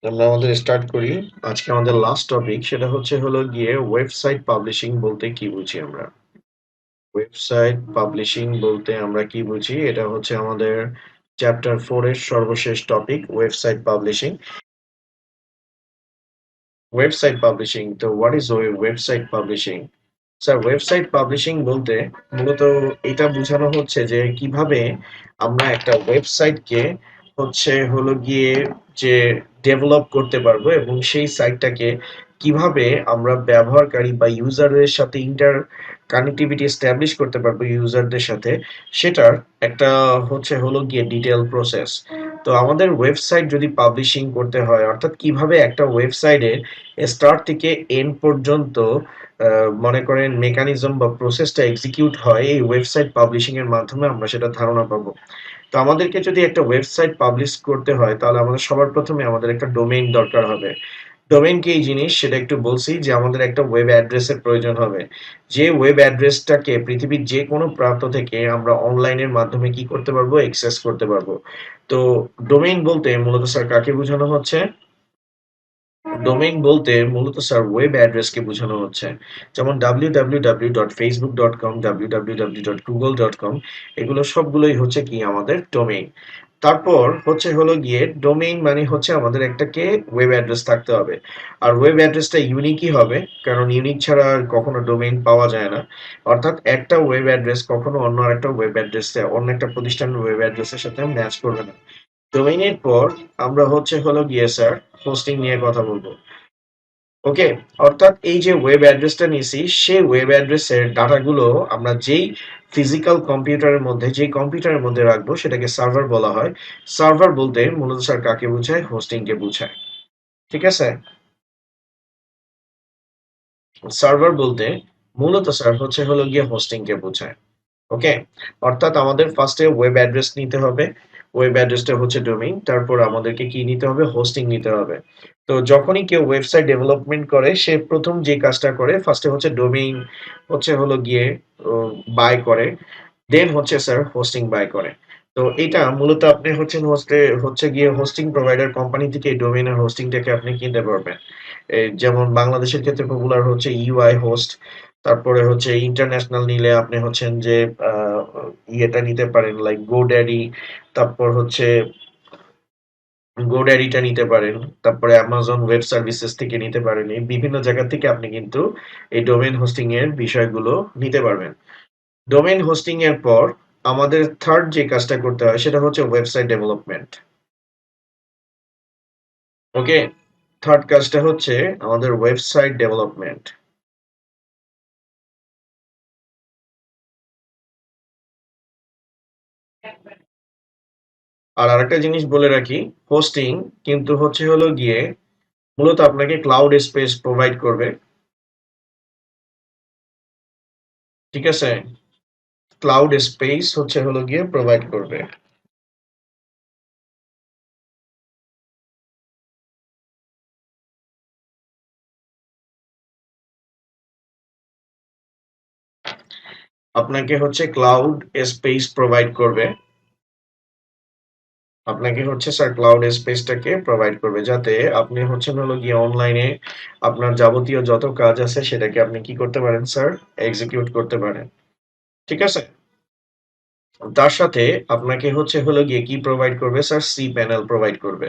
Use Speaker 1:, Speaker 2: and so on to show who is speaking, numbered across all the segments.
Speaker 1: আমরা আমাদের স্টার্ট করি। আজকে আমাদের লাস্ট টপিক সেটা হলো গিয়ে ওয়েবসাইট পাবলিশিং বলতে কি বুঝি আমরা? ওয়েবসাইট পাবলিশিং বলতে আমরা কি বুঝি? এটা হচ্ছে আমাদের চ্যাপ্টার 4 এর সর্বশেষ topic website publishing. Website publishing তো what is website publishing? Sir website publishing বলতে মূলত এটা বোঝানো হচ্ছে যে কিভাবে আমরা একটা ওয়েবসাইটকে হলো গিয়ে যে ডেভেলপ করতে পারবো এবং সেই সাইটটাকে কিভাবে আমরা ব্যবহারকারী বা ইউজারের সাথে কানেক্টিভিটি এস্টাবলিশ করতে পারবো ইউজারদের সাথে, সেটার একটা হলো গিয়ে ডিটেল প্রসেস। তো আমাদের ওয়েবসাইট যদি পাবলিশিং করতে হয়, অর্থাৎ কিভাবে একটা ওয়েবসাইটে স্টার্ট থেকে এন্ড পর্যন্ত মনে করেন মেকানিজম বা প্রসেসটা এক্সিকিউট হয়, এই ওয়েবসাইট পাবলিশিং এর মাধ্যমে আমরা সেটা ধারণা পাবো। তো আমাদেরকে যদি একটা ওয়েবসাইট পাবলিশ করতে হয় তাহলে আমাদের সবার প্রথমে আমাদের একটা ডোমেইন দরকার হবে। ডোমেইন কি জিনিস সেটা একটু বলছি, যে আমাদের একটা ওয়েব অ্যাড্রেসের প্রয়োজন হবে। যে ওয়েব অ্যাড্রেসটাকে পৃথিবীর যে কোনো প্রান্ত থেকে আমরা অনলাইনের মাধ্যমে কি করতে পারবো, অ্যাক্সেস করতে পারবো। তো ডোমেইন বলতে মূলত স্যার কাকে বোঝানো হচ্ছে? ডোমেইন বলতে মূলত স্যার ওয়েব অ্যাড্রেসকে বোঝানো হচ্ছে। যেমন www.facebook.com, www.google.com, এগুলো সবগুলোই হচ্ছে কি আমাদের ডোমেইন। তারপর হলো গিয়ে ডোমেইন মানে হচ্ছে আমাদের একটাকে ওয়েব অ্যাড্রেস থাকতে হবে। আর ওয়েব অ্যাড্রেসটা ইউনিকই হবে, কারণ ইউনিক ছাড়া আর কখনো ডোমেইন পাওয়া যায় না। অর্থাৎ একটা ওয়েব অ্যাড্রেস কখনো অন্য আরেকটা ওয়েব অ্যাড্রেসে অন্য একটা প্রতিষ্ঠানের ওয়েব অ্যাড্রেসের সাথে ম্যাচ করবে না। ডোমেইনের পর আমরা হলো গিয়ে স্যার হোস্টিং নিয়ে কথা বলবো। ওকে, অর্থাৎ এই যে ওয়েব অ্যাড্রেসটা নিছি, সেই ওয়েব অ্যাড্রেসের ডাটাগুলো আমরা যেই ফিজিক্যাল কম্পিউটারের মধ্যে, যেই কম্পিউটারের মধ্যে রাখবো সেটাকে সার্ভার বলা হয়। সার্ভার বলতে মূলত স্যার কাকে বোঝায়? হোস্টিংকে বোঝায়। ঠিক আছে? সার্ভার বলতে মূলত স্যার হলো গিয়ে হোস্টিংকে বোঝায়। ওকে, অর্থাৎ আমাদের ফার্স্টে ওয়েব অ্যাড্রেস নিতে হবে। ওয়েব অ্যাড্রেসটা হচ্ছে ডোমেইন, তারপর আমাদেরকে কি নিতে হবে? হোস্টিং নিতে হবে। তো যখনই কেউ ওয়েবসাইট ডেভেলপমেন্ট করে সে প্রথম যে কাজটা করে ফার্স্টে হচ্ছে ডোমেইন হলো গিয়ে বাই করে, দেন হচ্ছে স্যার হোস্টিং বাই করে। তো এটা মূলত আপনি হচ্ছে গিয়ে হোস্টিং প্রোভাইডার কোম্পানি থেকে এই ডোমেইন আর হোস্টিংটাকে আপনি কিনতে পারবেন। যেমন বাংলাদেশের ক্ষেত্রে পপুলার হচ্ছে ইউআই হোস্ট। তারপরে হচ্ছে ইন্টারন্যাশনাল নিলে আপনি হচ্ছেন যে আহ, ইয়েটা নিতে পারেন লাইক গোড্যাডি। তারপর হচ্ছে গোড্যাডিটা নিতে পারেন। তারপরে অ্যামাজন ওয়েব সার্ভিসেস থেকে নিতে পারেন। এই বিভিন্ন জায়গা থেকে আপনি কিন্তু এই ডোমেইন হোস্টিং এর বিষয়গুলো নিতে পারবেন। ডোমেইন হোস্টিং এর পর আমাদের থার্ড যে কাজটা করতে হয় সেটা হচ্ছে ওয়েবসাইট ডেভেলপমেন্ট। ওকে, থার্ড কাজটা হচ্ছে আমাদের ওয়েবসাইট ডেভেলপমেন্ট। আর আরেকটা জিনিস বলে রাখি, হোস্টিং কিন্তু হলো গিয়ে মূলত আপনাকে ক্লাউড স্পেস প্রোভাইড করবে। ঠিক আছে? ক্লাউড স্পেস হলো গিয়ে প্রোভাইড করবে। আপনাকে হচ্ছে ক্লাউড স্পেস প্রোভাইড করবে। আপনাকে হচ্ছে স্যার ক্লাউড স্পেসটাকে প্রোভাইড করবে, যাতে আপনি হলো গিয়ে অনলাইনে আপনার যাবতীয় যত কাজ আছে সেটাকে আপনি কি করতে পারেন স্যার, এক্সিকিউট করতে পারেন। ঠিক আছে? তার সাথে আপনাকে হলো গিয়ে কি প্রোভাইড করবে স্যার? সি প্যানেল প্রোভাইড করবে।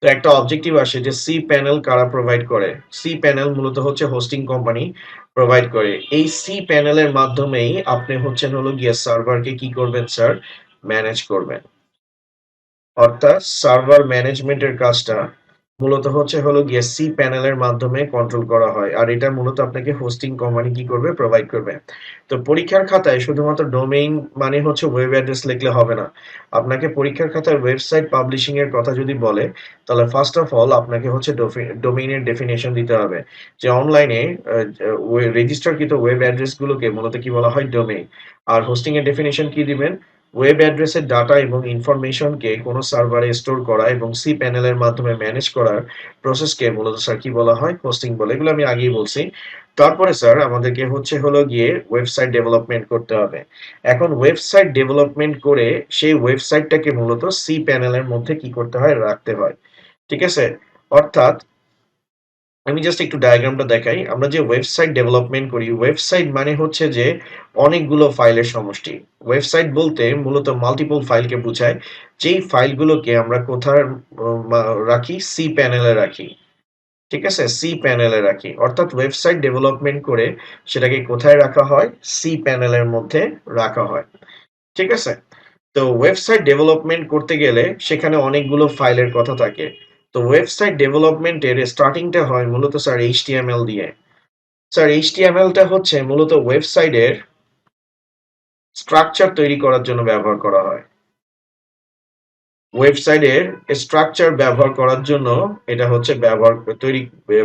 Speaker 1: তো একটা অবজেক্টিভ আসে যে সি প্যানেল কারা প্রোভাইড করে? সি প্যানেল মূলত হচ্ছে হোস্টিং কোম্পানি প্রোভাইড করে। এই সি প্যানেলের মাধ্যমেই আপনি হলো গিয়ে সার্ভারকে কি করবেন স্যার? ম্যানেজ করবেন। অর্থাৎ সার্ভার ম্যানেজমেন্টের কাজটা মূলত হলো গিয়ে সি প্যানেলের মাধ্যমে কন্ট্রোল করা হয়, আর এটা মূলত আপনাকে হোস্টিং কোম্পানি কি করবে? প্রোভাইড করবে। তো পরীক্ষার খাতায় শুধুমাত্র ডোমেইন মানে হচ্ছে ওয়েব অ্যাড্রেস লিখলে হবে না। আপনাকে পরীক্ষার খাতায় ওয়েবসাইট পাবলিশিং এর কথা যদি বলে, তাহলে ফার্স্ট অফ অল আপনাকে হচ্ছে ডোমেইনের ডেফিনেশন দিতে হবে, যে অনলাইনে রেজিস্টারকৃত ওয়েব অ্যাড্রেস গুলোকে মূলত কি বলা হয়? ডোমেইন। আর হোস্টিং এর ডেফিনেশন কি দিবেন? ওয়েব অ্যাড্রেসের ডাটা এবং ইনফরমেশনকে কোনো সার্ভারে স্টোর করা এবং সি প্যানেলের মাধ্যমে ম্যানেজ করার প্রসেসকে মূলত স্যার কি বলা হয়? হোস্টিং বলে। এগুলো আমি আগেই বলছি। তারপরে স্যার আমাদেরকে হলো গিয়ে ওয়েবসাইট ডেভেলপমেন্ট করতে হবে। এখন ওয়েবসাইট ডেভেলপমেন্ট করে সেই ওয়েবসাইটটাকে মূলত সি প্যানেলের মধ্যে কি করতে হয়? রাখতে হয়। ঠিক আছে? অর্থাৎ আমি জাস্ট একটু ডায়াগ্রামটা দেখাই। আমরা যে ওয়েবসাইট ডেভেলপমেন্ট করি, ওয়েবসাইট মানে হচ্ছে যে অনেকগুলো ফাইলের সমষ্টি। ওয়েবসাইট বলতে মূলত মাল্টিপল ফাইলকে বুঝায়, যেই ফাইলগুলোকে আমরা কোথায় রাখি? সি প্যানেলে রাখি। ঠিক আছে? সি প্যানেলে রাখি। অর্থাৎ ওয়েবসাইট ডেভেলপমেন্ট করে সেটাকে কোথায় রাখা হয়? সি প্যানেলের মধ্যে রাখা হয়। ঠিক আছে? তো ওয়েবসাইট ডেভেলপমেন্ট করতে গেলে সেখানে অনেকগুলো ফাইলের কথা থাকে। তো ওয়েবসাইট ডেভেলপমেন্টের স্টার্টিংটা হয় মূলত স্যার HTML দিয়ে। স্যার HTML টা হচ্ছে মূলত ওয়েবসাইটের স্ট্রাকচার তৈরি করার জন্য ব্যবহার করা হয়। ওয়েবসাইটের স্ট্রাকচার ব্যবহার করার জন্য এটা হচ্ছে তৈরি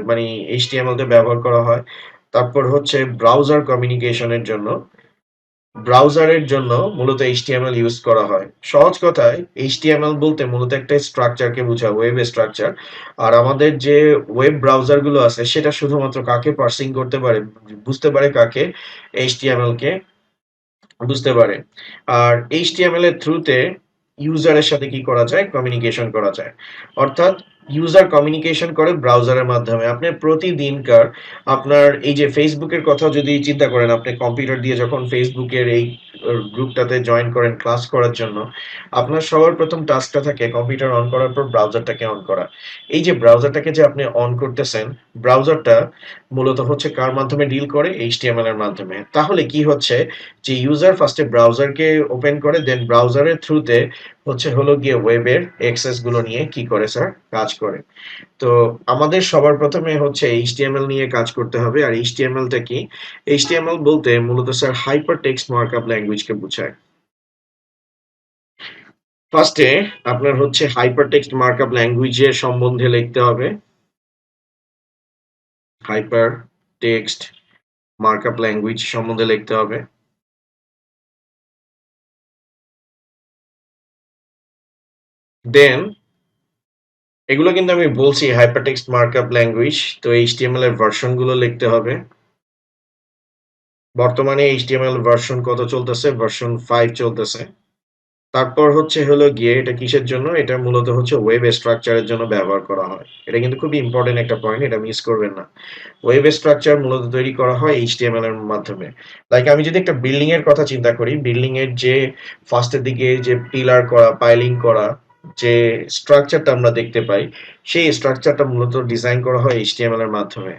Speaker 1: মানে HTML টা ব্যবহার করা হয়। তারপর হচ্ছে ব্রাউজার কমিউনিকেশনের জন্য ব্রাউজারের জন্য মূলত HTML ইউজ করা হয়। সহজ কথায় HTML বলতে মূলত একটা স্ট্রাকচারকে বোঝায়, ওয়েব স্ট্রাকচার। আর আমাদের যে ওয়েব ব্রাউজার গুলো আছে সেটা শুধুমাত্র কাকে পার্সিং করতে পারে, বুঝতে পারে কাকে? HTML কে বুঝতে পারে। আর HTML এর থ্রুতে ইউজারের সাথে কি করা যায়? কমিউনিকেশন করা যায়। অর্থাৎ ইউজার কমিউনিকেশন করে ব্রাউজারের মাধ্যমে। আপনি প্রতিদিনকার আপনার এই যে ফেসবুকের কথা যদি চিন্তা করেন, আপনি কম্পিউটার দিয়ে যখন ফেসবুকের এই গ্রুপটাতে জয়েন করেন ক্লাস করার জন্য, আপনার সবার প্রথম টাস্কটা থাকে কম্পিউটার অন করার পর ব্রাউজারটাকে অন করা। এই যে ব্রাউজারটাকে যে আপনি অন করতেছেন, ব্রাউজারটা মূলত হচ্ছে কার মাধ্যমে ডিল করে? HTML এর মাধ্যমে। তাহলে কি হচ্ছে যে ইউজার ফার্স্টে ব্রাউজারকে ওপেন করে, দেন ব্রাউজারের থ্রুতে হচ্ছে হলো গিয়ে ওয়েবের অ্যাক্সেস গুলো নিয়ে কি করে স্যার? কাজ করে। তো আমাদের সবার প্রথমে হচ্ছে HTML নিয়ে কাজ করতে হবে। আর HTML টা কি? HTML বলতে মূলত sir hyper text markup language কে বোঝায়। ফার্স্টে আপনার হচ্ছে হাইপার টেক্সট মার্কআপ ল্যাঙ্গুয়েজের সম্বন্ধে লিখতে হবে। হাইপার টেক্সট মার্কআপ ল্যাঙ্গুয়েজ সম্বন্ধে লিখতে হবে। দেন এগুলো কিন্তু আমি বলছি হাইপারটেক্সট মার্কআপ ল্যাঙ্গুয়েজ। তো HTML এর ভার্সন গুলো লিখতে হবে। বর্তমানে HTML ভার্সন কত চলতেছে? ভার্সন 5 চলতেছে। তারপর হচ্ছে হলো গিয়ে এটা কিসের জন্য? এটা মূলত হচ্ছে ওয়েব স্ট্রাকচারের জন্য ব্যবহার করা হয়। এটা কিন্তু খুবই ইম্পর্টেন্ট একটা পয়েন্ট, এটা মিস করবেন না। ওয়েব স্ট্রাকচার মূলত তৈরি করা হয় HTML এর মাধ্যমে। লাইক আমি যদি একটা বিল্ডিং এর কথা চিন্তা করি, বিল্ডিং এর যে ফার্স্টের দিকে যে পিলার করা, পাইলিং করা, যে স্ট্রাকচারটা আমরা দেখতে পাই, সেই স্ট্রাকচারটা মূলত ডিজাইন করা হয় HTML এর মাধ্যমে।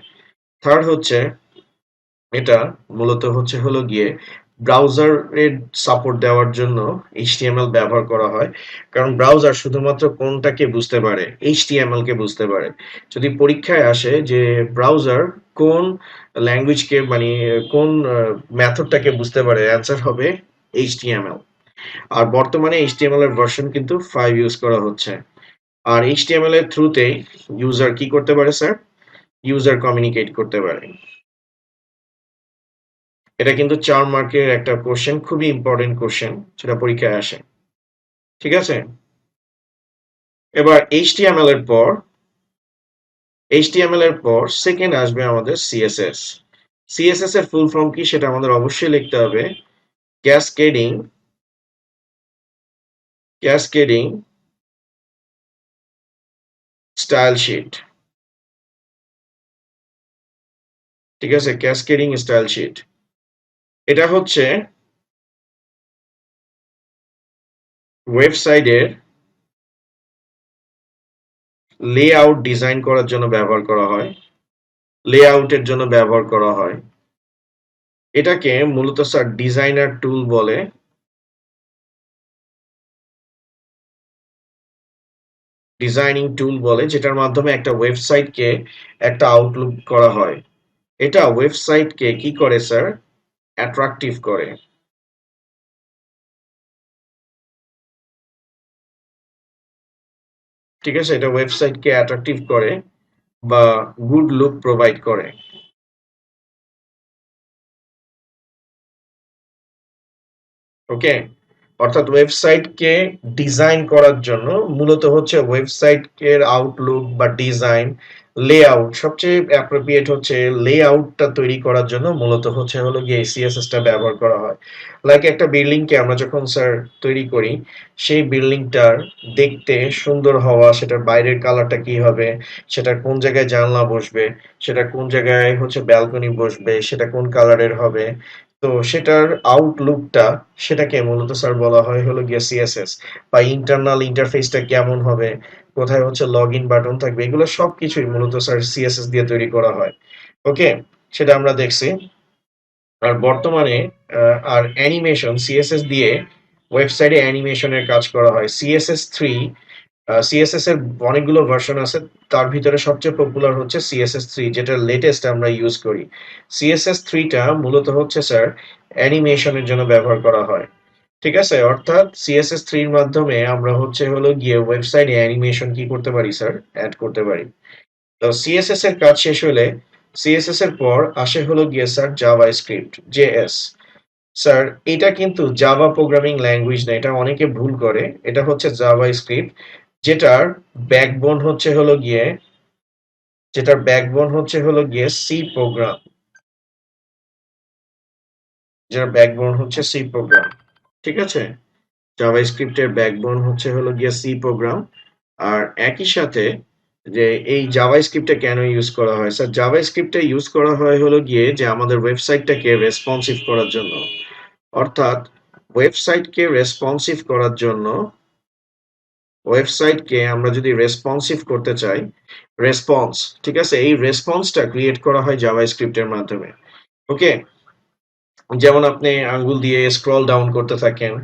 Speaker 1: থার্ড হচ্ছে এটা মূলত হচ্ছে হলো গিয়ে ব্রাউজারের সাপোর্ট দেওয়ার জন্য HTML ব্যবহার করা হয়। কারণ ব্রাউজার শুধুমাত্র কোনটাকে বুঝতে পারে? HTML কে বুঝতে পারে। যদি পরীক্ষায় আসে যে ব্রাউজার কোন ল্যাঙ্গুয়েজকে মানে কোন মেথডটাকে বুঝতে পারে? অ্যান্সার হবে HTML। আর বর্তমানে HTML এর ভার্সন কিন্তু 5 ইউজ করা হচ্ছে। আর HTML এর থ্রুতেই ইউজার কি করতে পারে স্যার? ইউজার কমিউনিকেট করতে পারে। এটা কিন্তু 4 মার্কের একটা কোশ্চেন, খুবই ইম্পর্টেন্ট কোশ্চেন, সেটা পরীক্ষায় আসে। ঠিক আছে? এবার HTML এর পর সেকেন্ড আসবে আমাদের CSS। CSS এর ফুল ফর্ম কি সেটা আমাদের অবশ্যই লিখতে হবে। Cascading cascading style sheet. ঠিক আছে? Cascading style sheet. এটা হচ্ছে ওয়েবসাইটের লেআউট ডিজাইন করার জন্য ব্যবহার করা হয়। লেআউটের জন্য ব্যবহার করা হয়। এটাকে মূলত স্যার ডিজাইনার টুল বলে। ডিজাইনিং টুল বলে, যেটার মাধ্যমে একটা ওয়েবসাইটকে একটা আউটলুক করা হয়। এটা ওয়েবসাইটকে কি করে স্যার? অ্যাট্রাকটিভ করে। ঠিক আছে? এটা ওয়েবসাইটকে অ্যাট্রাকটিভ করে বা গুড লুক প্রোভাইড করে। ওকে? অর্থাৎ ওয়েবসাইটকে ডিজাইন করার জন্য মূলত হচ্ছে ওয়েবসাইটের আউটলুক বা ডিজাইন লেআউট সবচেয়ে অ্যাপ্রোপ্রিয়েট হচ্ছে লেআউটটা তৈরি করার জন্য মূলত হচ্ছে হলো গিয়ে সিএসএস টা ব্যবহার করা হয়। লাইক একটা বিল্ডিং কে আমরা যখন স্যার তৈরি করি, সেই বিল্ডিংটার দেখতে সুন্দর হওয়া, সেটার বাইরের কালারটা কি হবে, সেটা কোন জায়গায় জানলা বসবে, সেটা কোন জায়গায় হচ্ছে ব্যালকনি বসবে, সেটা কোন কালারের হবে, তো সেটার আউটলুকটা, সেটাকে মূলত স্যার বলা হয় হলো গিয়ে সিএসএস। বা ইন্টারনাল ইন্টারফেসটা কেমন হবে, কোথায় হচ্ছে লগ ইন বাটন থাকবে, এগুলো সবকিছুই মূলত স্যার সিএসএস দিয়ে তৈরি করা হয়। ওকে, সেটা আমরা দেখছি। আর বর্তমানে আর অ্যানিমেশন সিএসএস দিয়ে ওয়েবসাইটে অ্যানিমেশনের কাজ করা হয়। সিএসএস 3, সিএসএস এর অনেকগুলো ভার্সন আছে, তার ভিতরে সবচেয়ে পপুলার হচ্ছে সিএসএস 3, যেটা লেটেস্ট আমরা ইউজ করি। সিএসএস 3টা মূলত হচ্ছে স্যার অ্যানিমেশনের জন্য ব্যবহার করা হয়। ঠিক আছে, অর্থাৎ সিএসএস 3 এর মাধ্যমে আমরা হচ্ছে হলো গিয়ে ওয়েবসাইটে অ্যানিমেশন কি করতে পারি স্যার, অ্যাড করতে পারি। তো সিএসএস এর কাজ শেষ হলে সিএসএস এর পর আসে হলো গিয়ে sir Java script, JS. Sir এটা কিন্তু জাভা প্রোগ্রামিং ল্যাঙ্গুয়েজ না, এটা অনেকে ভুল করে। এটা হচ্ছে জাভা স্ক্রিপ্ট, যেটার ব্যাকবোন হচ্ছে হলো গিয়ে সি প্রোগ্রাম, যেটার ব্যাকবোন হচ্ছে সি প্রোগ্রাম। ঠিক আছে, জাভাস্ক্রিপ্টের ব্যাকবোন হচ্ছে হলো গিয়ে সি প্রোগ্রাম। আর একই সাথে যে এই জাভাস্ক্রিপ্টটা কেন ইউজ করা হয় স্যার, জাভাস্ক্রিপ্টটা ইউজ করা হয় হলো গিয়ে যে আমাদের ওয়েবসাইটটাকে রেসপন্সিভ করার জন্য। অর্থাৎ ওয়েবসাইটকে রেসপন্সিভ করার জন্য, ওয়েবসাইটকে আমরা যদি রেসপন্সিভ করতে চাই, রেসপন্স, ঠিক আছে, এই রেসপন্সটা ক্রিয়েট করা হয় জাভাস্ক্রিপ্টের মাধ্যমে। ওকে, যেমন আপনি আঙ্গুল দিয়ে স্ক্রল ডাউন করতে থাকেন,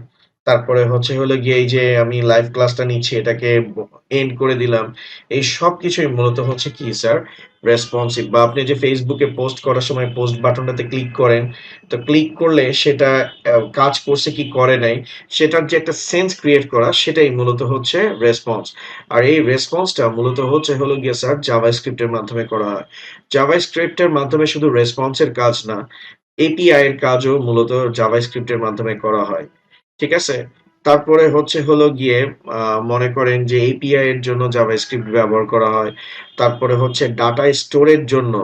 Speaker 1: তারপরে হচ্ছে হলো গিয়ে এই যে আমি লাইভ ক্লাসটা নিচ্ছি এটাকে এন্ড করে দিলাম, এই সব কিছুই মূলত হচ্ছে কি স্যার, রেসপন্সিভ। বা আপনি যে ফেসবুকে পোস্ট করার সময় পোস্ট বাটনটাতে ক্লিক করেন, তো ক্লিক করলে সেটা কাজ করছে কি করে নাই, সেটার যে একটা সেন্স ক্রিয়েট করা, সেটাই মূলত হচ্ছে রেসপন্স। আর এই রেসপন্সটা মূলত হচ্ছে হলো গিয়ে স্যার জাভাস্ক্রিপ্টের মাধ্যমে করা হয়। জাভাস্ক্রিপ্টের মাধ্যমে শুধু রেসপন্সের কাজ না, এপিআই এর কাজও মূলত জাভাস্ক্রিপ্টের মাধ্যমে করা হয়। ঠিক আছে, তারপরে হচ্ছে হলো গিয়ে মনে করেন যে এপিআই এর জন্য জাভাস্ক্রিপ্ট ব্যবহার করা হয়। তারপরে হচ্ছে ডাটা স্টোরের জন্য,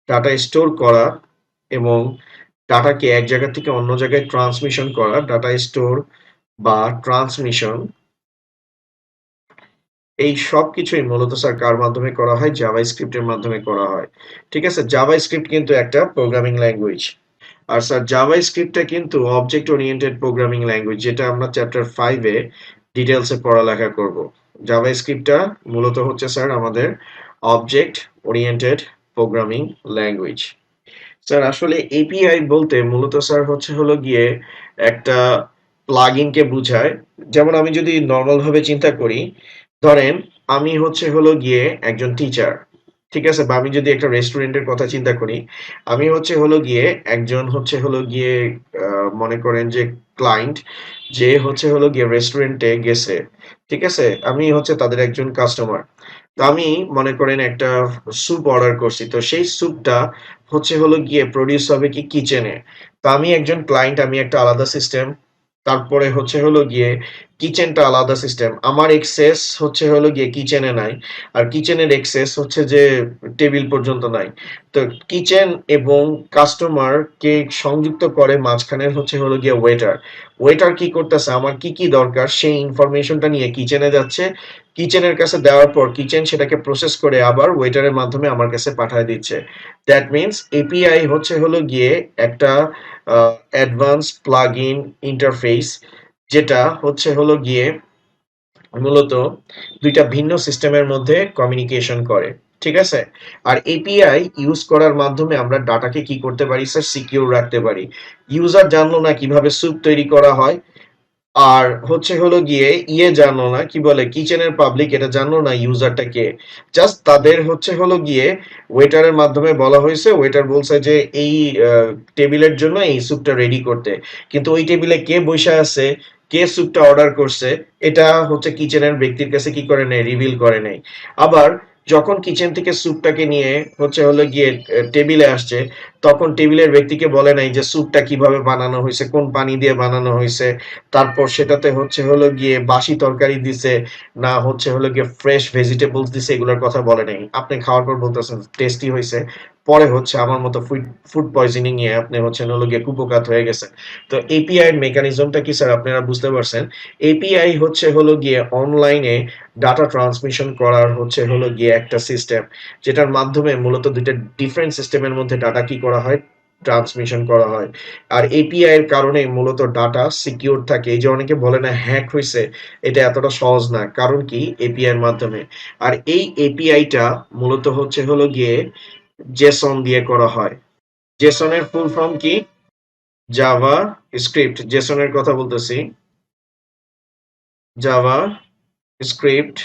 Speaker 1: ডাটা স্টোর করা এবং ডাটাকে এক জায়গা থেকে অন্য জায়গায় ট্রান্সমিশন করা, ডাটা স্টোর বা ট্রান্সমিশন, এই সব কিছুই মূলত স্যার কার মাধ্যমে করা হয়, জাভাস্ক্রিপ্টের মাধ্যমে করা হয়। ঠিক আছে, জাভাস্ক্রিপ্ট কিন্তু একটা প্রোগ্রামিং ল্যাঙ্গুয়েজ। আর স্যার জাভাস্ক্রিপ্টটা কিন্তু অবজেক্ট ওরিয়েন্টেড প্রোগ্রামিং ল্যাঙ্গুয়েজ, যেটা আমরা চ্যাপ্টার 5-এ ডিটেলসে পড়ালেখা করব। জাভাস্ক্রিপ্টটা মূলত হচ্ছে স্যার আমাদের object oriented programming language. Sir আসলে এপিআই বলতে মূলত স্যার হচ্ছে হলো গিয়ে একটা প্লাগইনকে বুঝায়। যেমন আমি যদি নর্মাল ভাবে চিন্তা করি, ধরেন আমি হচ্ছে হলো গিয়ে একজন টিচার, ঠিক আছে, বা আমি যদি একটা রেস্টুরেন্টের কথা চিন্তা করি, আমি হচ্ছে হলো গিয়ে একজন হচ্ছে হলো গিয়ে মনে করেন যে ক্লায়েন্ট, যে হচ্ছে হলো গিয়ে রেস্টুরেন্টে গেছে, ঠিক আছে, আমি হচ্ছে তাদের একজন কাস্টমার। তো আমি মনে করেন একটা স্যুপ অর্ডার করছি, তো সেই স্যুপটা হচ্ছে হলো গিয়ে প্রডিউস হবে কি কিচেনে। তো আমি একজন ক্লায়েন্ট, আমি একটা আলাদা সিস্টেম, তারপরে হচ্ছে হলো গিয়ে কিচেনটা আলাদা সিস্টেম, আমার এক্সেস হচ্ছে হলো গিয়ে কিচেনে নাই, আর কিচেনের এক্সেস হচ্ছে যে টেবিল পর্যন্ত নাই। তো কিচেন এবং কাস্টমার কে সংযুক্ত করে মাঝখানের হচ্ছে হলো গিয়ে ওয়েটার। ওয়েটার কি করতেছে, আমার কি কি দরকার সেই ইনফরমেশনটা নিয়ে কিচেনে যাচ্ছে, কিচেনের কাছে দেওয়ার পর কিচেন সেটাকে প্রসেস করে আবার ওয়েটারের মাধ্যমে আমার কাছে পাঠিয়ে দিচ্ছে। দ্যাট মিন্স এপিআই হচ্ছে হলো গিয়ে একটা অ্যাডভান্স প্লাগ ইন ইন্টারফেস, যেটা হচ্ছে হলো গিয়ে মূলত দুইটা ভিন্ন সিস্টেমের মধ্যে কমিউনিকেশন করে। ঠিক আছে, আর এপিআই ইউজ করার মাধ্যমে আমরা ডাটাকে কি করতে পারি স্যার, সিকিউর রাখতে পারি। ইউজার জানলো না কিভাবে স্যুপ তৈরি করা হয়, আর হচ্ছে হলো গিয়ে জানলো না কি বলে কিচেনের পাবলিক এটা জানলো না ইউজারটা কে। জাস্ট তাদের হচ্ছে হলো গিয়ে ওয়েটারের মাধ্যমে বলা হয়েছে, ওয়েটার বলছে যে এই টেবিলের জন্য এই স্যুপটা রেডি করতে, কিন্তু ওই টেবিলে কে বসে আছে, কে স্যুপটা অর্ডার করছে, এটা হচ্ছে কিচেনের ব্যক্তির কাছে কি করে নেই, রিভিল করে নেই। আবার যখন কিচেন থেকে স্যুপটাকে নিয়ে হলো গিয়ে টেবিলে আসছে, তখন টেবিলের ব্যক্তিকে বলে নাই যে স্যুপটা কিভাবে বানানো হইছে, কোন পানি দিয়ে বানানো হইছে। তারপর সেটাতে হলো গিয়ে বাসি তরকারি দিছে, না হলো গিয়ে ফ্রেশ ভেজিটেবলস দিছে, এগুলোর কথা বলে নাই। আপনি খাওয়ার পর বলতেছেন টেস্টি হইছে। পরে আমার মতো ফুড পয়জনিং এ আপনি হলো গিয়ে কুপোকাত হয়ে গেছেন। তো এপিআই এর মেকানিজমটা কি স্যার আপনারা বুঝতে পারছেন? এপিআই হলো গিয়ে অনলাইনে ডাটা ট্রান্সমিশন করার হলো গিয়ে একটা সিস্টেম, যেটার মাধ্যমে মূলত দুইটা ডিফারেন্ট সিস্টেমের মধ্যে ডাটা কি করা হয়, ট্রান্সমিশন করা হয়। আর এপিআই এর কারণে মূলত ডাটা সিকিউর থাকে। এই যে অনেকে বলে না হ্যাক হয়েছে, এটা এতটা সহজ না। কারণ কি, এপিআই এর মাধ্যমে। আর এই এপিআইটা মূলত হলো গিয়ে জেসন দিয়ে করা হয়। জেসনের ফুল ফর্ম কি? JavaScript. জেসনের কথা বলতেছি, JavaScript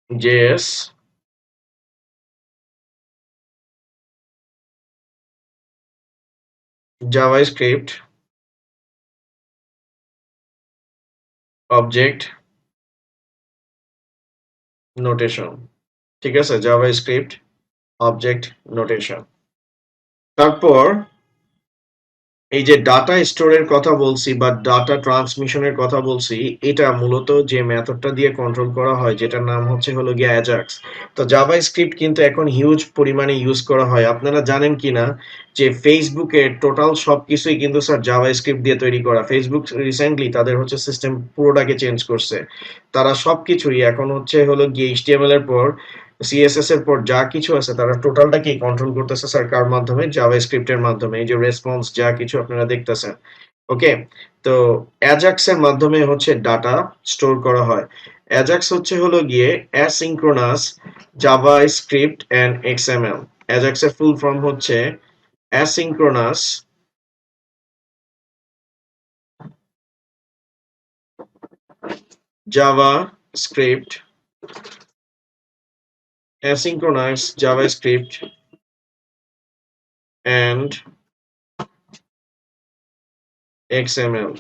Speaker 1: JS, JavaScript object notation. ঠিক আছে, জাভাস্ক্রিপ্ট অবজেক্ট নোটেশন। তারপর এই যে ডাটা স্টোরের কথা বলছি বা ডাটা ট্রান্সমিশনের কথা বলছি, এটা মূলত যে মেথডটা দিয়ে কন্ট্রোল করা হয়, যেটার নাম হলো গিয়ে অ্যাজাক্স। তো জাভাস্ক্রিপ্ট কিন্তু এখন হিউজ পরিমাণে ইউজ করা হয়। আপনারা জানেন কিনা যে ফেসবুকের টোটাল সবকিছুই কিন্তু স্যার জাভাস্ক্রিপ্ট দিয়ে তৈরি করা। ফেসবুক রিসেন্টলি তাদের সিস্টেম পুরোটাকে চেঞ্জ করছে। তারা সবকিছুই এখন হলো গিয়ে এইচটিএমএল এর পর সিএসএস এর পর যা কিছু আছে তারা টোটালটাকে কন্ট্রোল করতেছে স্যার কার মাধ্যমে, জাভাস্ক্রিপ্ট এর মাধ্যমে। এই যে রেসপন্স যা কিছু আপনারা দেখতেছেন, ওকে। তো অ্যাজাক্স এর মাধ্যমে ডাটা স্টোর করা হয়। অ্যাজাক্স হলো গিয়ে asynchronous JavaScript and XML. Ajax এর ফুল ফর্ম হচ্ছে asynchronous JavaScript, asynchronous JavaScript and XML.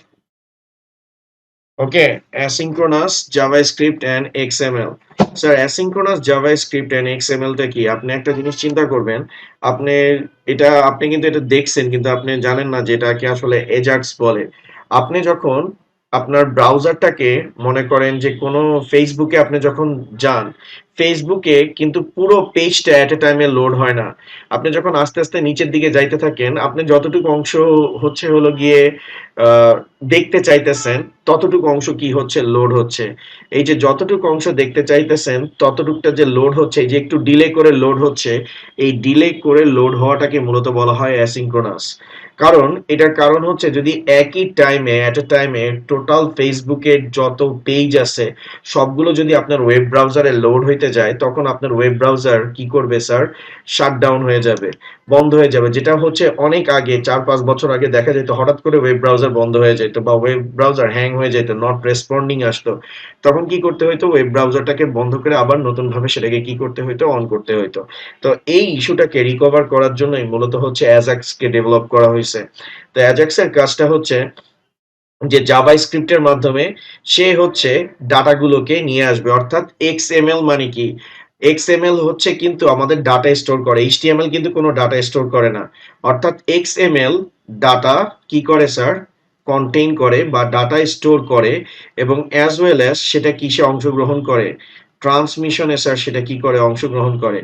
Speaker 1: Okay, asynchronous JavaScript and XML. Sir asynchronous JavaScript and XML টা কি? আপনি একটা জিনিস চিন্তা করবেন, আপনি আপনি কিন্তু এটা দেখছেন, কিন্তু আপনি জানেন না যে এটাকে আসলে এজাক্স বলে। আপনি যখন আপনার ব্রাউজারটাকে মনে করেন যে কোনো ফেসবুকে আপনি যখন যান, ফেসবুকে কিন্তু পুরো পেজটা এট এ টাইমে লোড হয় না। আপনি যখন আস্তে আস্তে নিচের দিকে যাইতে থাকেন, আপনি যতটুকু অংশ হলো গিয়ে আহ, দেখতে চাইতেছেন, ততটুকু অংশ কি হচ্ছে, লোড হচ্ছে। এই যে যতটুকু অংশ দেখতে চাইতেছেন ততটুকুটা যে লোড হচ্ছে, এই যে একটু ডিলে করে লোড হচ্ছে, এই ডিলে করে লোড হওয়াটাকে মূলত বলা হয় অ্যাসিঙ্ক্রোনাস। কারণ এটার কারণ যদি একই টাইমে এট এ টাইমে টোটাল ফেসবুকের যত পেজ আছে সবগুলো যদি আপনার ওয়েব ব্রাউজারে লোড হইতে যায়, তখন আপনার ওয়েব ব্রাউজার কি করবে স্যার, শাটডাউন হয়ে যাবে, বন্ধ হয়ে যাবে। যেটা অনেক আগে 4-5 বছর আগে দেখা যেত, হঠাৎ করে ওয়েব ব্রাউজার বন্ধ হয়ে যেত বা ওয়েব ব্রাউজার হ্যাং হয়ে যেত, নট রেসপন্ডিং আসতো। তখন কি করতে হইতো, ওয়েব ব্রাউজারটাকে বন্ধ করে আবার নতুন ভাবে সেটাকে কি করতে হইতো, অন করতে হইতো। তো এই ইস্যুটাকে রিকভার করার জন্যই মূলত অ্যাজাক্স কে ডেভেলপ করা হয়েছে। তো অ্যাজাক্স এর কাজটা যে জাভাস্ক্রিপ্টের মাধ্যমে সে ডাটাগুলোকে নিয়ে আসবে। অর্থাৎ এক্সএমএল মানে কি, এক্সএমএল কিন্তু আমাদের ডাটা স্টোর করে, এইচটিএমএল কিন্তু কোনো ডাটা স্টোর করে না। অর্থাৎ এক্সএমএল ডাটা কি করে স্যার, কন্টেইন করে বা ডাটা স্টোর করে, এবং অ্যাজ ওয়েল অ্যাজ সেটা কিসে অংশগ্রহণ করে, ট্রান্সমিশনে স্যার সেটা কি করে, অংশগ্রহণ করে।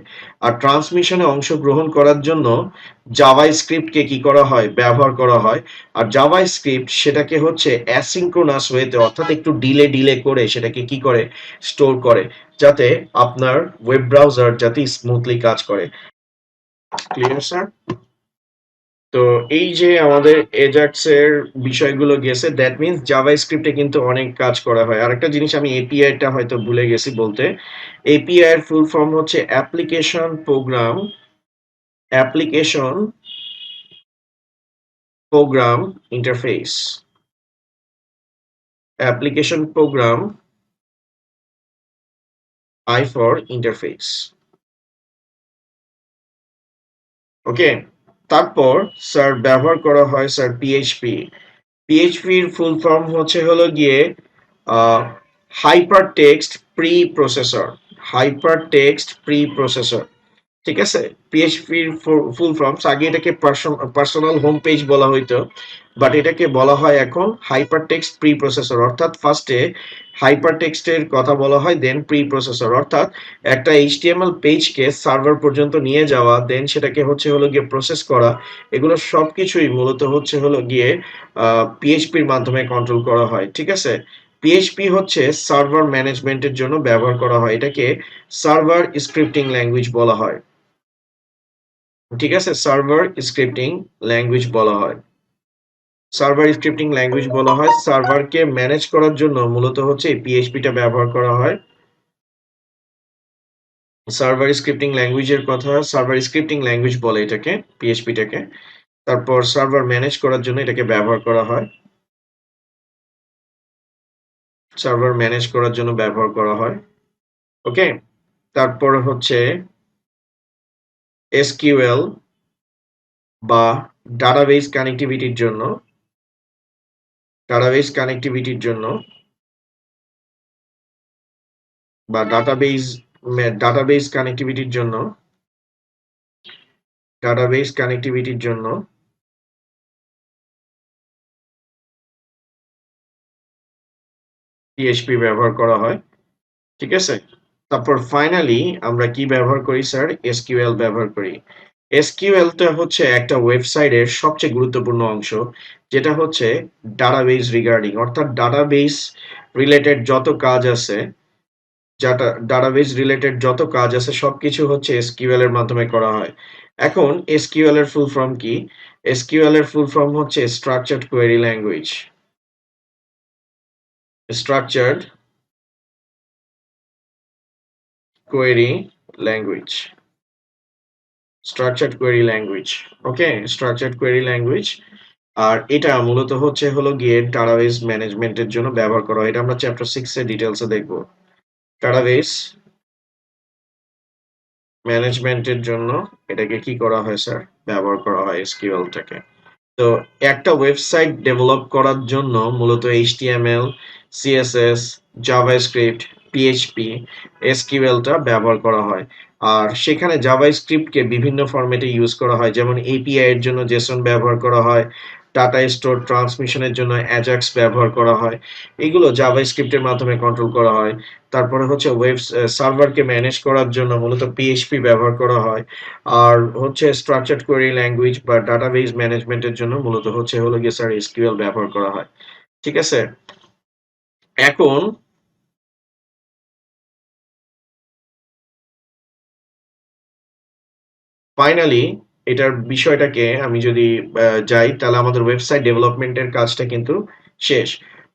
Speaker 1: আর ট্রান্সমিশনে অংশগ্রহণ করার জন্য জাভাস্ক্রিপ্টকে কি করা হয়, ব্যবহার করা হয়। আর জাভাস্ক্রিপ্ট সেটাকে অ্যাসিঙ্ক্রোনাস ওয়েতে, অর্থাৎ একটু ডিলে ডিলে করে সেটাকে কি করে, স্টোর করে, যাতে আপনার ওয়েব ব্রাউজার যাতে স্মুথলি কাজ করে। Clear sir? তো এই যে আমাদের এজাক্স এর বিষয়গুলো গেছে, দ্যাট মিন্স জাভাস্ক্রিপ্টে কিন্তু অনেক কাজ করা হয়। আরেকটা জিনিস আমি এপিআই টা হয়তো ভুলে গেছি বলতে। এপিআই এর ফুল ফর্ম হচ্ছে application program interface. Application program, I for interface. Okay. তারপর স্যার ব্যবহার করা হয় স্যার পিএইচপি। পিএইচপির ফুল ফর্ম হলো গিয়ে hypertext preprocessor, hypertext preprocessor. ঠিক আছে, পিএইচপির ফুল ফর্মস, আগে এটাকে পার্সোনাল হোম পেজ বলা হইতো, বাট এটাকে বলা হয় এখন হাইপার টেক্সট প্রি প্রসেসর। অর্থাৎ ফার্স্টে হাইপার টেক্সটের কথা বলা হয়, দেন প্রি প্রসেসর। অর্থাৎ একটা এইচটিএমএল পেজকে সার্ভার পর্যন্ত নিয়ে যাওয়া, দেন সেটাকে হচ্ছে হলো গিয়ে প্রসেস করা, এগুলো সবকিছুই মূলত হচ্ছে হলো গিয়ে পিএইচপির মাধ্যমে কন্ট্রোল করা হয়। ঠিক আছে, পিএইচপি হচ্ছে সার্ভার ম্যানেজমেন্টের জন্য ব্যবহার করা হয়, এটাকে সার্ভার স্ক্রিপ্টিং ল্যাঙ্গুয়েজ বলা হয়। ঠিক আছে, সার্ভার স্ক্রিপ্টিং ল্যাঙ্গুয়েজ বলা হয়, সার্ভার স্ক্রিপ্টিং ল্যাঙ্গুয়েজ বলা হয়। সার্ভারকে ম্যানেজ করার জন্য মূলত হচ্ছে পিএইচপিটা ব্যবহার করা হয়। সার্ভার স্ক্রিপ্টিং ল্যাঙ্গুয়েজের কথা, সার্ভার স্ক্রিপ্টিং ল্যাঙ্গুয়েজ বলে এটাকে, পিএইচপিটাকে। তারপর সার্ভার ম্যানেজ করার জন্য এটাকে ব্যবহার করা হয়, সার্ভার ম্যানেজ করার জন্য ব্যবহার করা হয়। ওকে, তারপর হচ্ছে এসকিউএল বা ডাটাবেস কানেক্টিভিটির জন্য, ডাটাবেস কানেক্টিভিটির জন্য বা ডাটাবেস কানেক্টিভিটির জন্য, ডাটাবেস কানেক্টিভিটির জন্য পিএইচপি ব্যবহার করা হয়। ঠিক আছে, তারপর ফাইনালি আমরা কি ব্যবহার করি স্যার? এসকিউএল ব্যবহার করি। এসকিউএলটা হচ্ছে একটা ওয়েবসাইটের সবচেয়ে গুরুত্বপূর্ণ অংশ, যেটা হচ্ছে ডাটাবেস রিগার্ডিং, অর্থাৎ ডাটাবেস রিলেটেড যত কাজ আছে, ডাটাবেস রিলেটেড যত কাজ আছে সবকিছু হচ্ছে এসকিউএল এর মাধ্যমে করা হয়। এখন এসকিউএল এর ফুল ফর্ম কি? এসকিউএল এর ফুল ফর্ম হচ্ছে structured query language, structured query language, structured query language. Okay, structured query language. আর এটা মূলত হচ্ছে হলো গিয়ে ডাটাবেস ম্যানেজমেন্টের জন্য ব্যবহার করা হয়। এটা আমরা চ্যাপ্টার 6 এর ডিটেইলসে দেখব। ডাটাবেস ম্যানেজমেন্টের জন্য এটাকে কি করা হয় স্যার? ব্যবহার করা হয় এসকিউএলটাকে। তো একটা ওয়েবসাইট ডেভেলপ করার জন্য মূলত এইচটিএমএল, সিএসএস, জাভাস্ক্রিপ্ট, পিএইচপি, এসকিউএলটা ব্যবহার করা হয়। আর সেখানে জাভাস্ক্রিপ্টকে বিভিন্ন ফরম্যাটে ইউজ করা হয়, যেমন এপিআই এর জন্য জেসন ব্যবহার করা হয়, ডাটা স্টোর ট্রান্সমিশনের জন্য অ্যাজাক্স ব্যবহার করা হয়। এগুলো জাভাস্ক্রিপ্টের মাধ্যমে কন্ট্রোল করা হয়। তারপরে হচ্ছে ওয়েব সার্ভারকে ম্যানেজ করার জন্য মূলত পিএইচপি ব্যবহার করা হয়। আর হচ্ছে স্ট্রাকচার্ড কোয়েরি ল্যাঙ্গুয়েজ বা ডাটাবেস ম্যানেজমেন্টের জন্য মূলত হচ্ছে হলো গিয়ে স্যার এসকিউএল ব্যবহার করা হয়। ঠিক আছে, এখন ফাইনালি এটার বিষয়টাকে আমি যদি যাই, তাহলে আমাদের ওয়েবসাইট ডেভেলপমেন্টের কাজটা কিন্তু শেষ।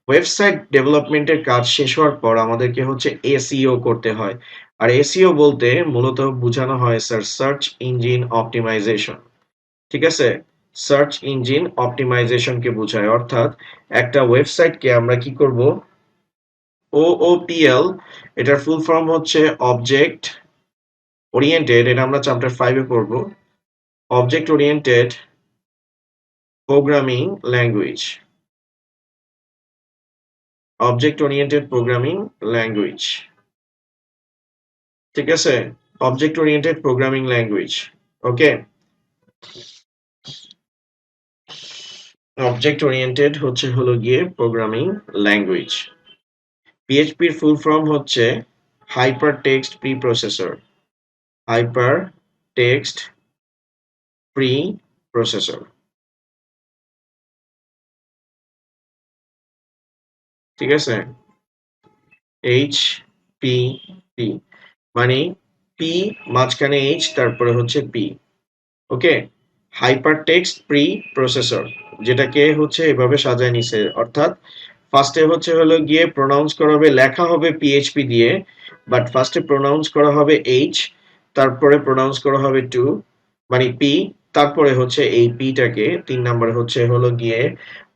Speaker 1: ওয়েবসাইট ডেভেলপমেন্টের কাজ শেষ হওয়ার পর আমাদেরকে হচ্ছে এসইও করতে হয়। আর এসইও বলতে মূলত বোঝানো হয় স্যার সার্চ ইঞ্জিন অপটিমাইজেশন। ঠিক আছে, সার্চ ইঞ্জিন অপটিমাইজেশনকে বোঝায়। অর্থাৎ একটা ওয়েবসাইটকে আমরা কি করব? ওওপিএল, এটার ফুল ফর্ম হচ্ছে অবজেক্ট ওরিয়েন্টেড, এটা আমরা চ্যাপ্টার 5 এ পড়ব। Object oriented programming language, object oriented programming language. ঠিক আছে, অবজেক্ট ওরিয়েন্টেড প্রোগ্রামিং ল্যাঙ্গুয়েজ। ওকে, অবজেক্ট ওরিয়েন্টেড হচ্ছে হলো গিয়ে প্রোগ্রামিং ল্যাঙ্গুয়েজ। পিএইচপির ফুল ফর্ম হচ্ছে hyper text pre processor, hyper text pre processor. ঠিক আছে, এইচ পি পি মানে পি মাঝখানে এইচ, তারপরে হচ্ছে পি। ওকে, হাইপার টেক্সট প্রি প্রসেসর, যেটাকে হচ্ছে এভাবে সাজায় নিছে। অর্থাৎ ফার্স্টে হচ্ছে হলো গিয়ে প্রোনাউন্স করা হবে, লেখা হবে পিএইচপি দিয়ে, বাট ফার্স্টে প্রোনাউন্স করা হবে এইচ, তারপরে প্রোনাউন্স করা হবে টু মানে পি, তারপরে হচ্ছে এই পিটাকে 3 নম্বরে হচ্ছে হলো গিয়ে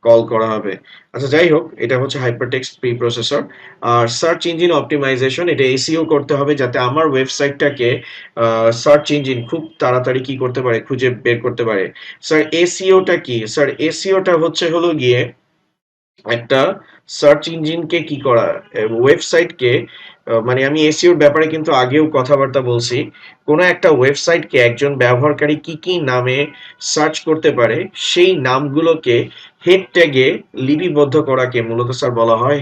Speaker 1: কল করা হবে। আচ্ছা যাই হোক, এটা হচ্ছে হাইপারটেক্সট প্রি প্রসেসর। আর সার্চ ইঞ্জিন অপটিমাইজেশন, এটা এসইও করতে হবে যাতে আমার ওয়েবসাইটটাকে সার্চ ইঞ্জিন খুব তাড়াতাড়ি কি করতে পারে, খুঁজে বের করতে পারে। স্যার এসইওটা কি? স্যার এসইওটা হচ্ছে হলো গিয়ে একটা সার্চ ইঞ্জিনকে কি করা, ওয়েবসাইটকে, মানে আমি এসইওর ব্যাপারে কিন্তু আগেও কথাবার্তা বলছি। কোনো একটা ওয়েবসাইটকে একজন ব্যবহারকারী কি কি নামে সার্চ করতে পারে সেই নামগুলোকে হেড ট্যাগে লিপিবদ্ধ করাকে মূলত স্যার বলা হয়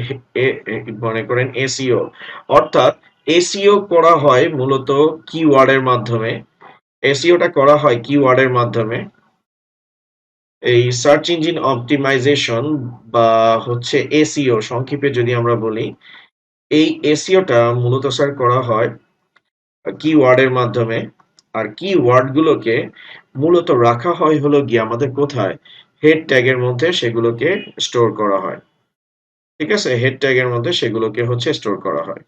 Speaker 1: মনে করেন এসইও। অর্থাৎ এসইও করা হয় মূলত কিওয়ার্ডের মাধ্যমে। এসইওটা করা হয় কিওয়ার্ডের মাধ্যমে। এই সার্চ ইঞ্জিন অপটিমাইজেশন বা হচ্ছে এসইও সংক্ষেপে যদি আমরা বলি, এই এসইওটা মূলত স্যার করা হয় কিওয়ার্ডের মাধ্যমে। আর কিওয়ার্ড গুলোকে মূলত রাখা হয় হলো গিয়ে আমাদের কোথায়, হেড ট্যাগের মধ্যে সেগুলোকে স্টোর করা হয়। ঠিক আছে, হেড ট্যাগের মধ্যে সেগুলোকে হচ্ছে স্টোর করা হয়।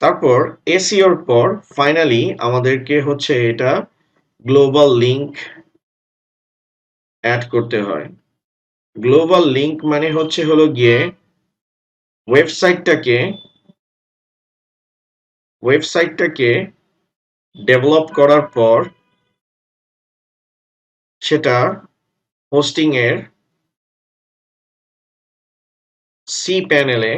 Speaker 1: তারপর এসইওর পর ফাইনালি আমাদেরকে হচ্ছে এটা গ্লোবাল লিংক অ্যাড করতে হয়। গ্লোবাল লিংক মানে হচ্ছে হলো গিয়ে ওয়েবসাইটটাকে ওয়েবসাইটটাকে ডেভেলপ করার পর সেটা হোস্টিং এর সি প্যানেলে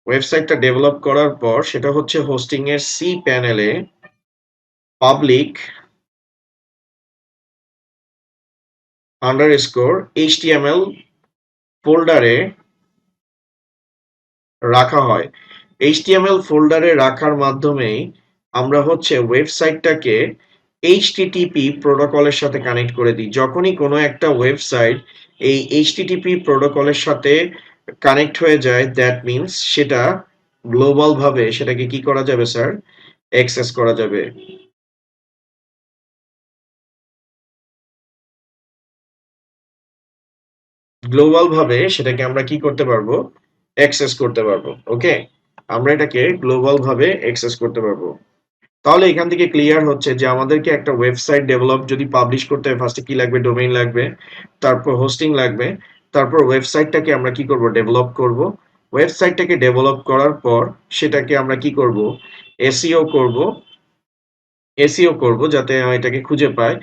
Speaker 1: ওয়েবসাইটটা ডেভেলপ করার পর সেটা হচ্ছে হোস্টিং এর সি প্যানেলে পাবলিক আন্ডারস্কোর এইচটিএমএল ফোল্ডারে রাখা হয়। এইচটিএমএল ফোল্ডারে রাখার মাধ্যমেই আমরা হচ্ছে ওয়েবসাইটটাকে এইচটিটিপি প্রোটোকলের সাথে কানেক্ট করে দিই। যখনই কোনো একটা ওয়েবসাইট এই এইচটিটিপি প্রোটোকলের সাথে কানেক্ট হয়ে যায়, দ্যাট মিনস সেটা গ্লোবাল ভাবে সেটাকে কি করা যাবে স্যার, অ্যাক্সেস করা যাবে। গ্লোবাল ভাবে সেটাকে আমরা কি করতে পারবো, অ্যাক্সেস করতে পারবো। ওকে, আমরা এটাকে গ্লোবাল ভাবে অ্যাক্সেস করতে পারবো। তাহলে এখান থেকে ক্লিয়ার হচ্ছে যে আমাদেরকে একটা ওয়েবসাইট ডেভেলপ যদি পাবলিশ করতে হয়, ফার্স্টে কি লাগবে, ডোমেইন লাগবে, তারপর হোস্টিং লাগবে, তারপর ওয়েবসাইটটাকে আমরা কি করব, ডেভেলপ করব। ওয়েবসাইটটাকে ডেভেলপ করার পর সেটাকে আমরা কি করব, এসইও করব। এসইও করব যাতে এটাকে খুঁজে পায়।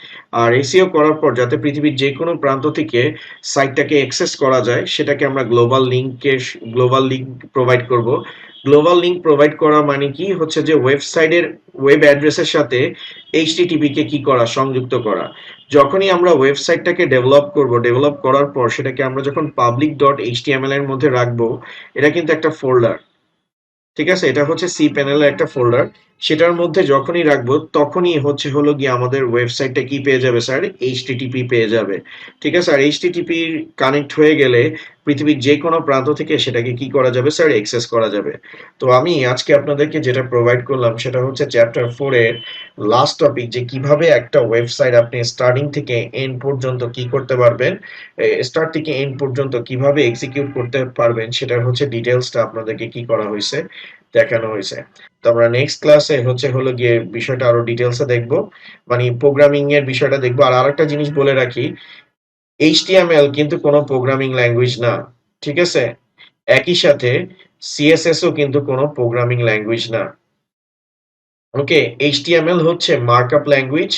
Speaker 1: আর এসইও করার পর যাতে পৃথিবীর যে কোনো প্রান্ত থেকে সাইটটাকে অ্যাক্সেস করা যায় সেটাকে আমরা গ্লোবাল লিংক প্রোভাইড করব। গ্লোবাল লিংক প্রোভাইড করা মানে কি হচ্ছে যে ওয়েবসাইটের ওয়েব অ্যাড্রেসের সাথে এইচটিটিপি কে কি করা, সংযুক্ত করা। যখনই আমরা ওয়েবসাইটটাকে ডেভেলপ করব, ডেভেলপ করার পর সেটাকে আমরা যখন পাবলিক ডট এইচটিএমএল এর মধ্যে রাখবো, এটা কিন্তু একটা ফোল্ডার। ঠিক আছে, এটা হচ্ছে সি প্যানেলের একটা ফোল্ডার। সেটার মধ্যে যখনই রাখবো তখনই হচ্ছে হলো গিয়ে আমাদের ওয়েবসাইটটা কি পেয়ে যাবে স্যার, এইচটিটিপি পেয়ে যাবে। ঠিক আছে, আর এইচটিটিপি কানেক্ট হয়ে গেলে পৃথিবীর যে কোনো প্রান্ত থেকে সেটাকে কি করা যাবে স্যার, অ্যাক্সেস করা যাবে। তো আমি আজকে আপনাদেরকে যেটা প্রোভাইড করলাম সেটা হচ্ছে চ্যাপ্টার 4 এর লাস্ট টপিক, যে কিভাবে একটা ওয়েবসাইট আপনি স্টার্টিং থেকে এন্ড পর্যন্ত কি করতে পারবেন, স্টার্ট থেকে এন্ড পর্যন্ত কিভাবে এক্সিকিউট করতে পারবেন সেটার হচ্ছে ডিটেলসটা আপনাদেরকে কি করা হয়েছে, দেখানো হয়েছে। তো আমরা নেক্সট ক্লাসে হচ্ছে হলো গিয়ে বিষয়টা আরো ডিটেলসে দেখবো, মানে প্রোগ্রামিং এর বিষয়টা দেখবো। আর আরেকটা জিনিস বলে রাখি, এইচটিএমএল কিন্তু কোনো প্রোগ্রামিং ল্যাঙ্গুয়েজ না। ঠিক আছে, একই সাথে সিএসএস ও কিন্তু কোনো প্রোগ্রামিং ল্যাঙ্গুয়েজ না। ওকে, এইচটিএমএল হচ্ছে মার্কআপ ল্যাঙ্গুয়েজ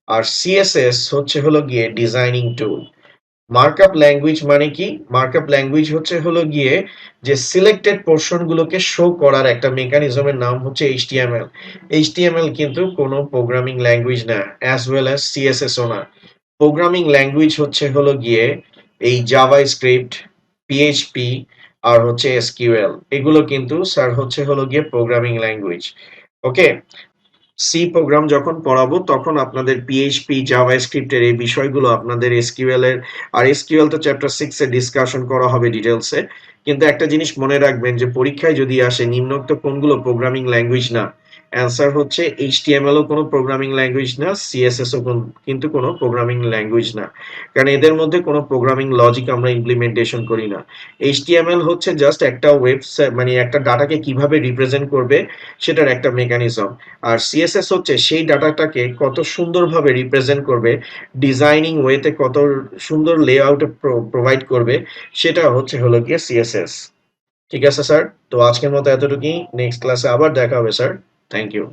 Speaker 1: আর সিএসএস হচ্ছে হলো গিয়ে ডিজাইনিং টুল। মার্কআপ ল্যাঙ্গুয়েজ মানে কি, মার্কআপ ল্যাঙ্গুয়েজ হচ্ছে হলো গিয়ে যে সিলেক্টেড পোর্শন গুলোকে শো করার একটা মেকানিজমের নাম হচ্ছে এইচটিএমএল। এইচটিএমএল কিন্তু কোনো প্রোগ্রামিং ল্যাঙ্গুয়েজ না, অ্যাজ ওয়েল অ্যাজ সিএসএস ও না। প্রোগ্রামিং ল্যাঙ্গুয়েজ হচ্ছে হলো গিয়ে এই জাভা স্ক্রিপ্ট, পিএইচপি আর হচ্ছে এসকিউএল, এগুলো কিন্তু স্যার হচ্ছে হলো গিয়ে প্রোগ্রামিং ল্যাঙ্গুয়েজ। ওকে, সি প্রোগ্রাম যখন পড়াবো তখন আপনাদের পিএইচপি, জাভাস্ক্রিপ্টের এই বিষয়গুলো আপনাদের এসকিউএল এর, আর এসকিউএল তো চ্যাপ্টার 6 এ ডিসকাশন করা হবে ডিটেইলসে। কিন্তু একটা জিনিস মনে রাখবেন যে পরীক্ষায় যদি আসে নিম্নোক্ত কোনগুলো প্রোগ্রামিং ল্যাঙ্গুয়েজ না, অ্যান্সার হচ্ছে এইচটিএমএল ও কোনো প্রোগ্রামিং ল্যাঙ্গুয়েজ না, সিএসএস ও কিন্তু কোনো প্রোগ্রামিং ল্যাঙ্গুয়েজ না। কারণ এদের মধ্যে কোনো প্রোগ্রামিং লজিক আমরা ইমপ্লিমেন্টেশন করি না। এইচটিএমএল হচ্ছে জাস্ট একটা ওয়েবসাইট, মানে একটা ডাটাকে কিভাবে রিপ্রেজেন্ট করবে সেটার একটা মেকানিজম। আর সিএসএস হচ্ছে সেই ডাটাটাকে কত সুন্দরভাবে রিপ্রেজেন্ট করবে, ডিজাইনিং ওয়েতে কত সুন্দর লেআউটে প্রোভাইড করবে, সেটা হচ্ছে হলো গিয়ে সিএসএস। ঠিক আছে স্যার, তো আজকের মতো এতটুকুই। নেক্সট ক্লাসে আবার দেখা হবে স্যার। Thank you.